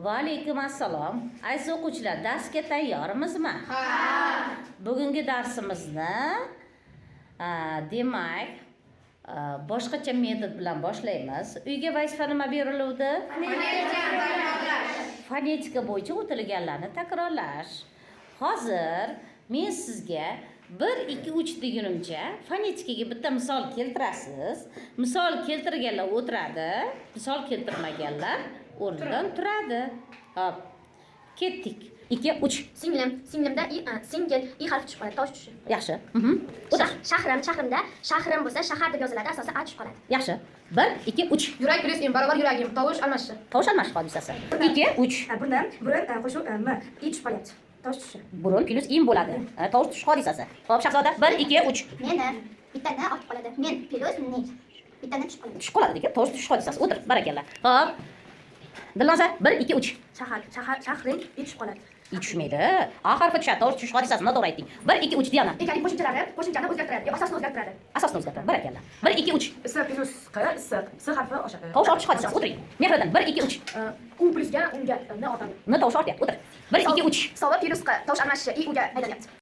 Va alaykum assalom. Aziz o'quvchilar, darsga tayyormizmi? Ha. Bugungi darsimizni demak boshqacha metod bilan boshlaymiz. Uyga vazifa nima beriluvdi? Fonetika bo'yicha o'tilganlarni takrorlash. Hozir men sizga 1 2 3 degunimcha fonetikaga bitta misol keltirasiz. Misol keltirganlar o'tiradi, misol keltirmaganlar o'rnidan turadi. Hop. Ketdik. 2 3. Singlimda singil i harfi tushib qoladi, tovush tushishi. Yaxshi. Shahrimda shahrim bo'lsa shahar deb yoziladi, asosan a tushib qoladi. Yaxshi. 1 2 3. Yurak plus im barobar yuragim, tovush almashishi. Tovush almashish hodisasi. 2 3. Burun qo'shib m i tushib qolyapti. Tovush tushishi. Burun plus im bo'ladi. Tovush tushish hodisasi. Xo'p, Shahzoda 1 2 3. Meni bittadan olib qoladi. Men plus ne. Bittadan tushib qoladi. Tushib qoladi degan tovush tushish hodisasi. O'tir, barakallah. Xo'p. Dilnoza 1 2 3. Shahring i tushib qoladi. I tushmaydi. A harfi tushadi. Tovush tushish hodisasi. Noto'g'ri aytding. 1 2 3 Diana. Ekalik qo'shimchani o'zgartiradi, asosni o'zgartiradi. Asosni o'zgartiradi. Barakallah. 1 2 3. S plus q, s harfi oshadi. Tovush ortish hodisasi. O'tiring. Mehriddin 1 2 3. U plusga unga n ortadi. N tovush ortyapti. O'tir. 1 2 3. Sovi plus q, tovush almashishi i uga aylanyapti.